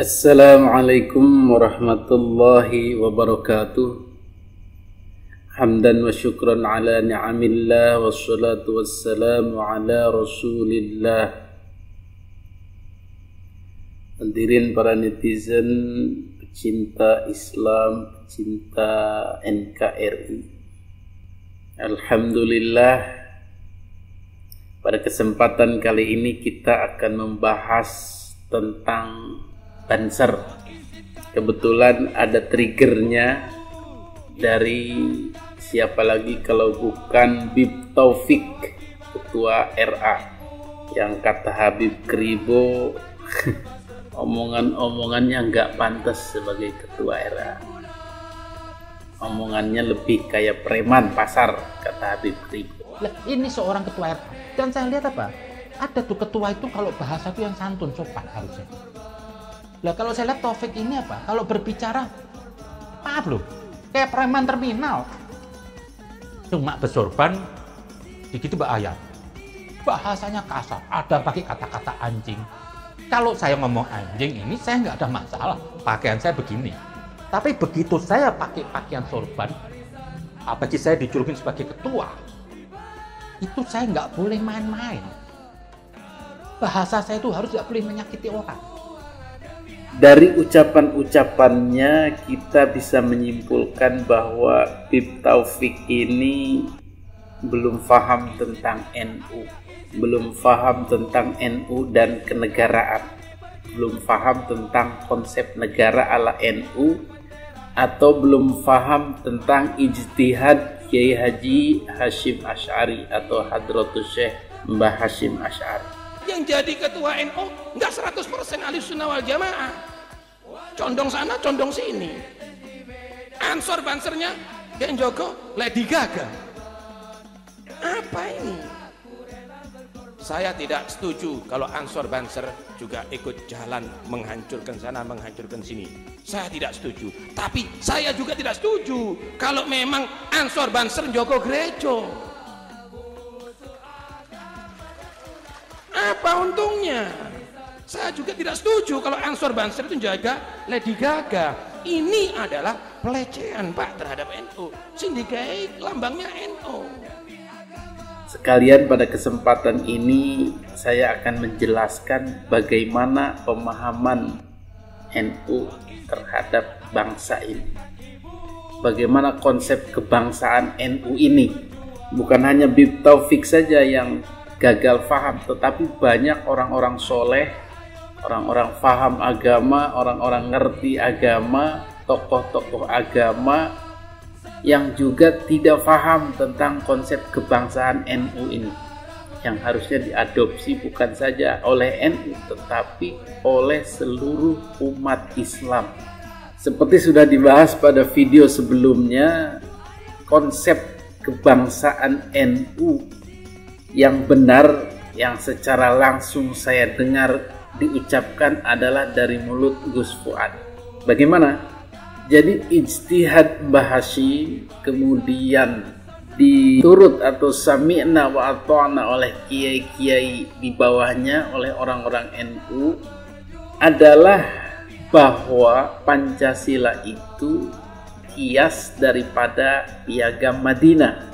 Assalamualaikum warahmatullahi wabarakatuh. Hamdan wa syukran ala ni'amillah, wassalatu wassalamu ala rasulillah. Hadirin para netizen, pecinta Islam, pecinta NKRI. Alhamdulillah, pada kesempatan kali ini kita akan membahas tentang Banser. Kebetulan ada triggernya dari siapa lagi kalau bukan Bib Taufik, Ketua RA, yang kata Habib Kribo omongan-omongannya nggak pantas sebagai Ketua RA. Omongannya lebih kayak preman pasar, kata Habib Kribo. Lah, ini seorang Ketua RA, dan saya lihat apa? Ada tuh ketua itu kalau bahasa itu yang santun, sopan harusnya. Lah kalau saya lihat Taufik ini apa? Kalau berbicara, maaf loh, kayak preman terminal. Cuma bersorban, begitu bahaya. Bahasanya kasar, ada pakai kata-kata anjing. Kalau saya ngomong anjing ini, saya nggak ada masalah. Pakaian saya begini. Tapi begitu saya pakai pakaian sorban, apalagi saya dijulukin sebagai ketua, itu saya nggak boleh main-main. Bahasa saya itu harus nggak boleh menyakiti orang. Dari ucapan-ucapannya kita bisa menyimpulkan bahwa Bib Taufik ini belum paham tentang NU, belum paham tentang NU dan kenegaraan, belum paham tentang konsep negara ala NU, atau belum paham tentang ijtihad Kiai Haji Hashim Asy'ari atau Hadratus Syekh Mbah Hashim Asy'ari. Yang jadi ketua NU nggak 100% Ahlussunnah wal Jamaah, condong sana condong sini. Ansor bansernya yang jogo Lady Gaga. Apa ini? Saya tidak setuju kalau ansor banser juga ikut jalan menghancurkan sana menghancurkan sini. Saya tidak setuju. Tapi saya juga tidak setuju kalau memang ansor banser jogo gerejo. Apa untungnya? Saya juga tidak setuju kalau ansor banser itu jaga Lady Gaga. Ini adalah pelecehan Pak terhadap NU. Sindikai lambangnya NU. Sekalian pada kesempatan ini saya akan menjelaskan bagaimana pemahaman NU terhadap bangsa ini. Bagaimana konsep kebangsaan NU ini. Bukan hanya Bib Taufik saja yang gagal paham, tetapi banyak orang-orang soleh, orang-orang paham agama, orang-orang ngerti agama, tokoh-tokoh agama yang juga tidak paham tentang konsep kebangsaan NU ini, yang harusnya diadopsi bukan saja oleh NU tetapi oleh seluruh umat Islam. Seperti sudah dibahas pada video sebelumnya, konsep kebangsaan NU yang benar, yang secara langsung saya dengar diucapkan adalah dari mulut Gus Fuad. Bagaimana? Jadi ijtihad Mbah Hashim kemudian diturut atau sami'na wa ata'na oleh kiai-kiai di bawahnya, oleh orang-orang NU, adalah bahwa Pancasila itu kias daripada Piagam Madinah.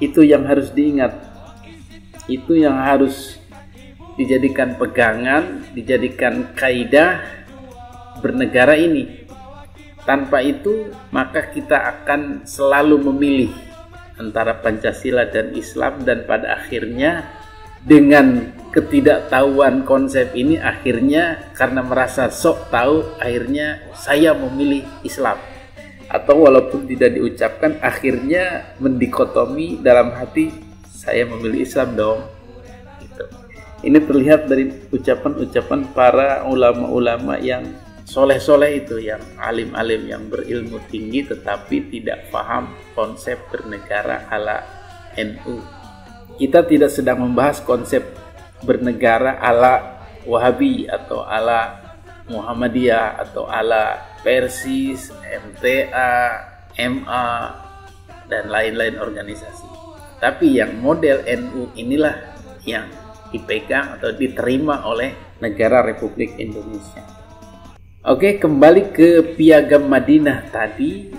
Itu yang harus diingat. Itu yang harus dijadikan pegangan, dijadikan kaidah bernegara ini. Tanpa itu, maka kita akan selalu memilih antara Pancasila dan Islam, dan pada akhirnya dengan ketidaktahuan konsep ini, akhirnya karena merasa sok tahu, akhirnya saya memilih Islam. Atau walaupun tidak diucapkan, akhirnya mendikotomi dalam hati, saya memilih Islam dong. Gitu. Ini terlihat dari ucapan-ucapan para ulama-ulama yang soleh-soleh itu, yang alim-alim, yang berilmu tinggi tetapi tidak paham konsep bernegara ala NU. Kita tidak sedang membahas konsep bernegara ala Wahabi atau ala Muhammadiyah atau ala Persis, MTA, MA, dan lain-lain organisasi. Tapi yang model NU inilah yang dipegang atau diterima oleh negara Republik Indonesia. Oke, kembali ke Piagam Madinah tadi.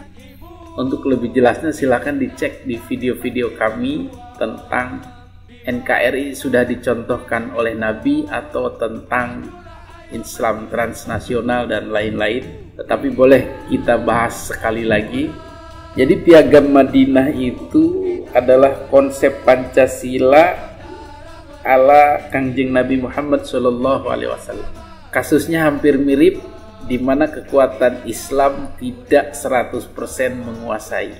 Untuk lebih jelasnya silakan dicek di video-video kami tentang NKRI sudah dicontohkan oleh Nabi atau tentang Islam transnasional dan lain-lain. Tetapi boleh kita bahas sekali lagi. Jadi Piagam Madinah itu adalah konsep Pancasila ala Kangjeng Nabi Muhammad SAW. Kasusnya hampir mirip, di mana kekuatan Islam tidak 100% menguasai.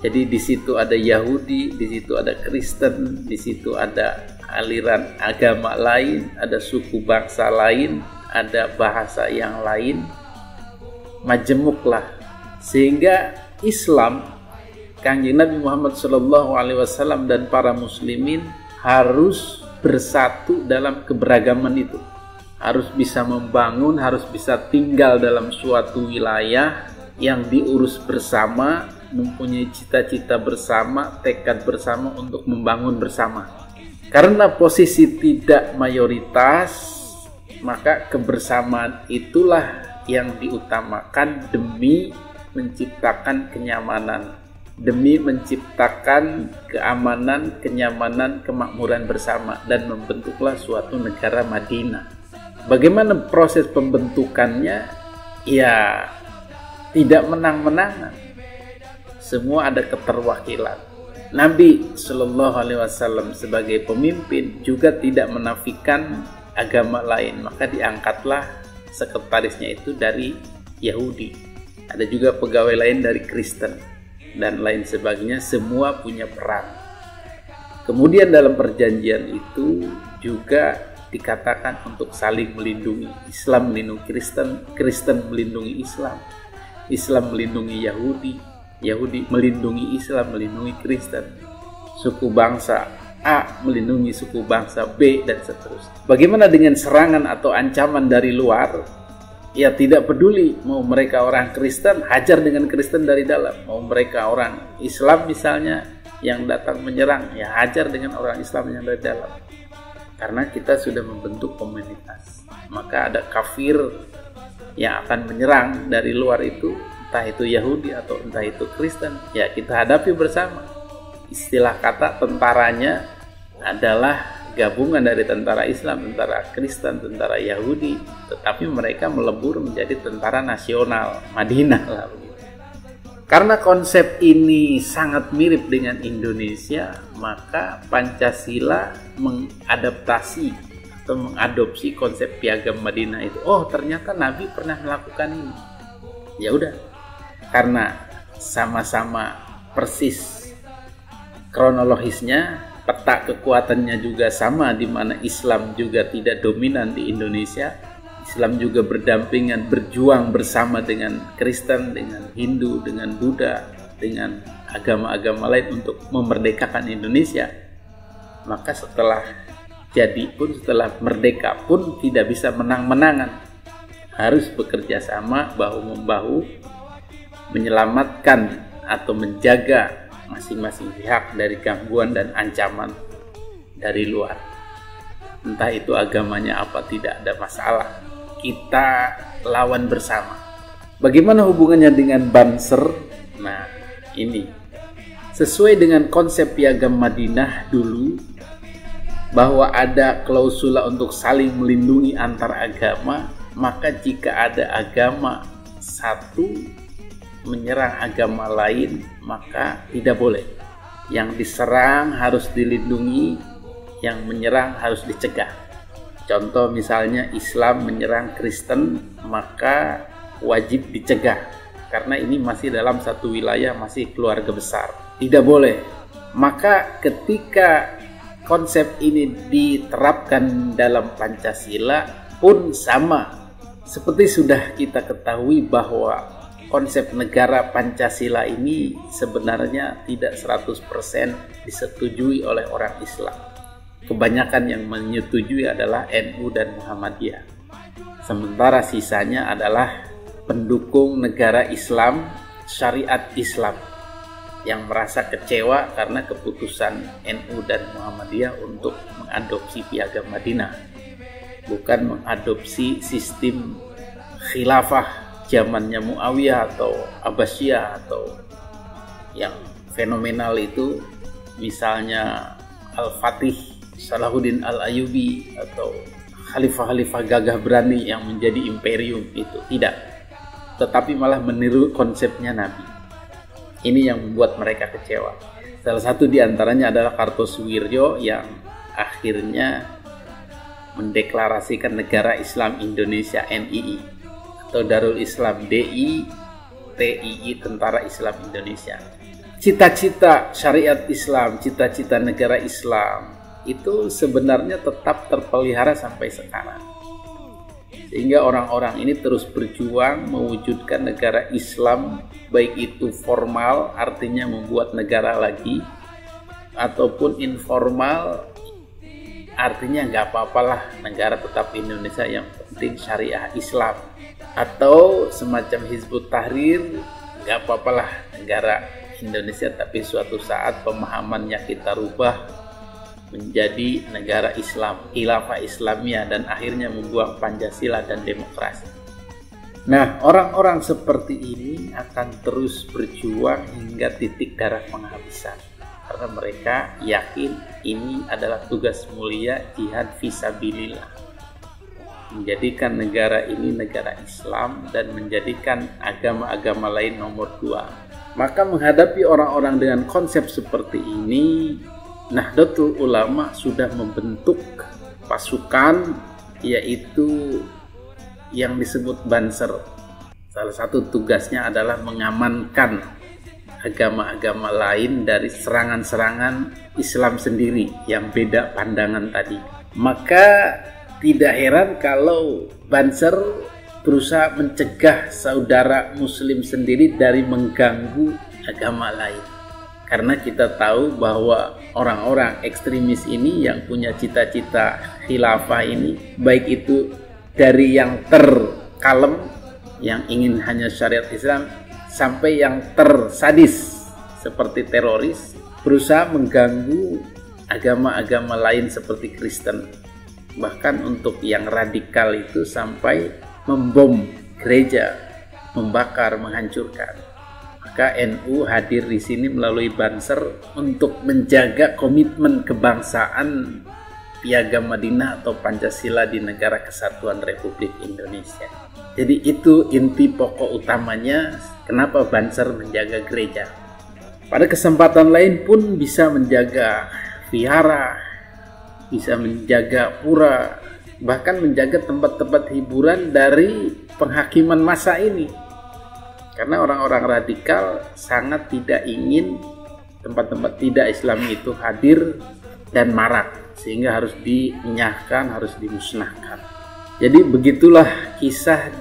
Jadi di situ ada Yahudi, di situ ada Kristen, di situ ada aliran agama lain, ada suku bangsa lain, ada bahasa yang lain, majemuk lah. Sehingga Islam, Kanjeng Nabi Muhammad SAW dan para muslimin harus bersatu dalam keberagaman itu. Harus bisa membangun, harus bisa tinggal dalam suatu wilayah yang diurus bersama, mempunyai cita-cita bersama, tekad bersama untuk membangun bersama. Karena posisi tidak mayoritas, maka kebersamaan itulah yang diutamakan demi menciptakan kenyamanan, demi menciptakan keamanan, kenyamanan, kemakmuran bersama, dan membentuklah suatu negara Madinah. Bagaimana proses pembentukannya? Ya, tidak menang-menangan. Semua ada keterwakilan. Nabi Shallallahu Alaihi Wasallam sebagai pemimpin juga tidak menafikan agama lain, maka diangkatlah sekretarisnya itu dari Yahudi. Ada juga pegawai lain dari Kristen dan lain sebagainya. Semua punya peran. Kemudian dalam perjanjian itu juga dikatakan untuk saling melindungi. Islam melindungi Kristen, Kristen melindungi Islam, Islam melindungi Yahudi, Yahudi melindungi Islam, melindungi Kristen. Suku bangsa A melindungi suku bangsa B, dan seterusnya. Bagaimana dengan serangan atau ancaman dari luar? Ya tidak peduli, mau mereka orang Kristen, hajar dengan Kristen dari dalam. Mau mereka orang Islam misalnya yang datang menyerang, ya hajar dengan orang Islam yang dari dalam. Karena kita sudah membentuk komunitas, maka ada kafir yang akan menyerang dari luar itu, entah itu Yahudi atau entah itu Kristen, ya kita hadapi bersama. Istilah kata tentaranya adalah gabungan dari tentara Islam, tentara Kristen, tentara Yahudi, tetapi mereka melebur menjadi tentara nasional Madinah lah. Karena konsep ini sangat mirip dengan Indonesia, maka Pancasila mengadaptasi atau mengadopsi konsep Piagam Madinah itu. Oh, ternyata Nabi pernah melakukan ini. Ya udah, karena sama-sama persis kronologisnya, peta kekuatannya juga sama, di mana Islam juga tidak dominan di Indonesia. Islam juga berdampingan, berjuang bersama dengan Kristen, dengan Hindu, dengan Buddha, dengan agama-agama lain untuk memerdekakan Indonesia. Maka setelah jadi pun, setelah merdeka pun tidak bisa menang-menangan. Harus bekerja sama, bahu-membahu, menyelamatkan atau menjaga masing-masing pihak dari gangguan dan ancaman dari luar. Entah itu agamanya apa, tidak ada masalah. Kita lawan bersama. Bagaimana hubungannya dengan Banser? Nah, ini sesuai dengan konsep Piagam Madinah dulu, bahwa ada klausula untuk saling melindungi antar agama. Maka jika ada agama satu menyerang agama lain, maka tidak boleh. Yang diserang harus dilindungi, yang menyerang harus dicegah. Contoh misalnya Islam menyerang Kristen, maka wajib dicegah, karena ini masih dalam satu wilayah, masih keluarga besar. Tidak boleh. Maka ketika konsep ini diterapkan dalam Pancasila pun sama. Seperti sudah kita ketahui bahwa konsep negara Pancasila ini sebenarnya tidak 100% disetujui oleh orang Islam. Kebanyakan yang menyetujui adalah NU dan Muhammadiyah. Sementara sisanya adalah pendukung negara Islam, syariat Islam, yang merasa kecewa karena keputusan NU dan Muhammadiyah untuk mengadopsi Piagam Madinah, bukan mengadopsi sistem khilafah zamannya Muawiyah atau Abbasiyah atau yang fenomenal itu misalnya Al-Fatih Salahuddin Al-Ayyubi atau khalifah-khalifah gagah berani yang menjadi imperium, itu tidak, tetapi malah meniru konsepnya Nabi. Ini yang membuat mereka kecewa. Salah satu diantaranya adalah Kartosuwiryo yang akhirnya mendeklarasikan negara Islam Indonesia NII atau Darul Islam DI TII Tentara Islam Indonesia. Cita-cita syariat Islam, cita-cita negara Islam itu sebenarnya tetap terpelihara sampai sekarang. Sehingga orang-orang ini terus berjuang mewujudkan negara Islam, baik itu formal artinya membuat negara lagi, ataupun informal artinya nggak apa-apalah negara tetap Indonesia, yang penting syariah Islam. Atau semacam Hizbut Tahrir, nggak apa-apalah negara Indonesia tapi suatu saat pemahamannya kita rubah menjadi negara Islam, khilafah Islamiyah, dan akhirnya membuang Pancasila dan demokrasi. Nah, orang-orang seperti ini akan terus berjuang hingga titik darah penghabisan, karena mereka yakin ini adalah tugas mulia jihad fisabilillah, menjadikan negara ini negara Islam dan menjadikan agama-agama lain nomor 2. Maka menghadapi orang-orang dengan konsep seperti ini, Nahdlatul Ulama sudah membentuk pasukan, yaitu yang disebut Banser. Salah satu tugasnya adalah mengamankan agama-agama lain dari serangan-serangan Islam sendiri yang beda pandangan tadi. Maka tidak heran kalau Banser berusaha mencegah saudara muslim sendiri dari mengganggu agama lain. Karena kita tahu bahwa orang-orang ekstremis ini yang punya cita-cita khilafah ini, baik itu dari yang terkalem, yang ingin hanya syariat Islam, sampai yang tersadis seperti teroris, berusaha mengganggu agama-agama lain seperti Kristen. Bahkan untuk yang radikal itu sampai membom gereja, membakar, menghancurkan. Maka NU hadir di sini melalui Banser untuk menjaga komitmen kebangsaan Piagam Madinah atau Pancasila di Negara Kesatuan Republik Indonesia. Jadi itu inti pokok utamanya kenapa Banser menjaga gereja. Pada kesempatan lain pun bisa menjaga vihara, bisa menjaga pura, bahkan menjaga tempat-tempat hiburan dari penghakiman massa ini. Karena orang-orang radikal sangat tidak ingin tempat-tempat tidak Islam itu hadir dan marak, sehingga harus dinyahkan, harus dimusnahkan. Jadi begitulah kisah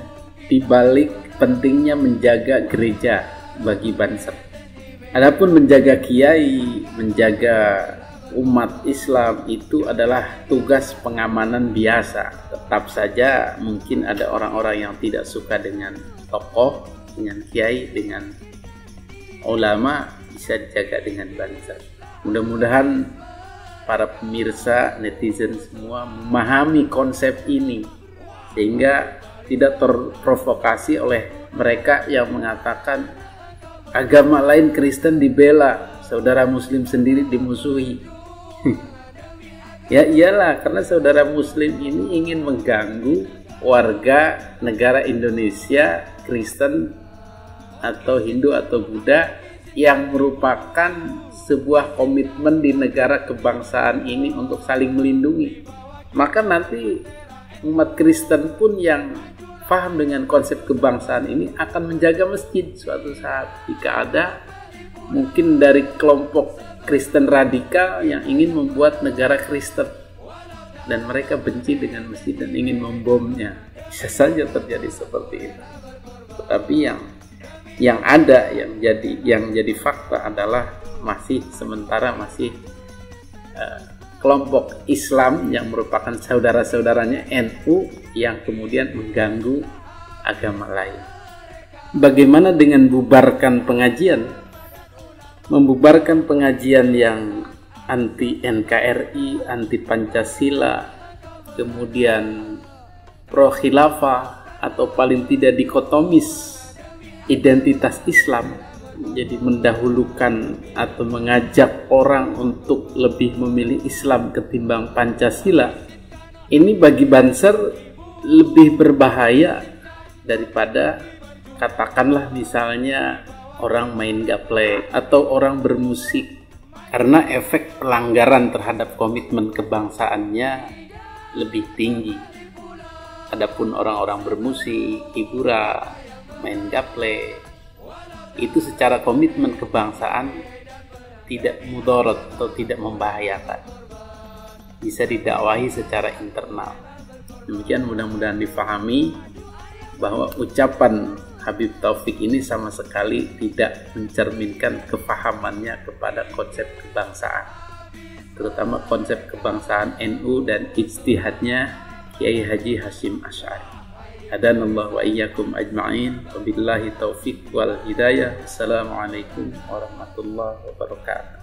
dibalik pentingnya menjaga gereja bagi Banser. Adapun menjaga kiai, menjaga umat Islam itu adalah tugas pengamanan biasa. Tetap saja mungkin ada orang-orang yang tidak suka dengan tokoh, dengan kiai, dengan ulama, bisa dijaga dengan Banser. Mudah-mudahan para pemirsa, netizen semua memahami konsep ini sehingga tidak terprovokasi oleh mereka yang mengatakan agama lain Kristen dibela, saudara muslim sendiri dimusuhi. Ya iyalah, karena saudara muslim ini ingin mengganggu warga negara Indonesia Kristen atau Hindu atau Buddha yang merupakan sebuah komitmen di negara kebangsaan ini untuk saling melindungi. Maka nanti umat Kristen pun yang paham dengan konsep kebangsaan ini akan menjaga masjid suatu saat jika ada mungkin dari kelompok Kristen radikal yang ingin membuat negara Kristen dan mereka benci dengan masjid dan ingin membomnya. Bisa saja terjadi seperti itu. Tetapi yang ada, yang jadi fakta adalah sementara masih kelompok Islam yang merupakan saudara-saudaranya NU yang kemudian mengganggu agama lain. Bagaimana dengan bubarkan pengajian? Membubarkan pengajian yang anti NKRI, anti Pancasila, kemudian pro khilafah atau paling tidak dikotomis identitas Islam, jadi mendahulukan atau mengajak orang untuk lebih memilih Islam ketimbang Pancasila, ini bagi Banser lebih berbahaya daripada katakanlah misalnya orang main gaple atau orang bermusik, karena efek pelanggaran terhadap komitmen kebangsaannya lebih tinggi. Adapun orang-orang bermusik, hiburan, main gaple, itu secara komitmen kebangsaan tidak mudarat atau tidak membahayakan, bisa didakwahi secara internal. Demikian mudah-mudahan difahami bahwa ucapan Habib Taufik ini sama sekali tidak mencerminkan kefahamannya kepada konsep kebangsaan, terutama konsep kebangsaan NU dan ijtihadnya Kiai Haji Hashim Asy'ari. Hadanallahu wa iyyakum ajma'in. Wabillahi taufiq wal hidayah. Assalamualaikum warahmatullahi wabarakatuh.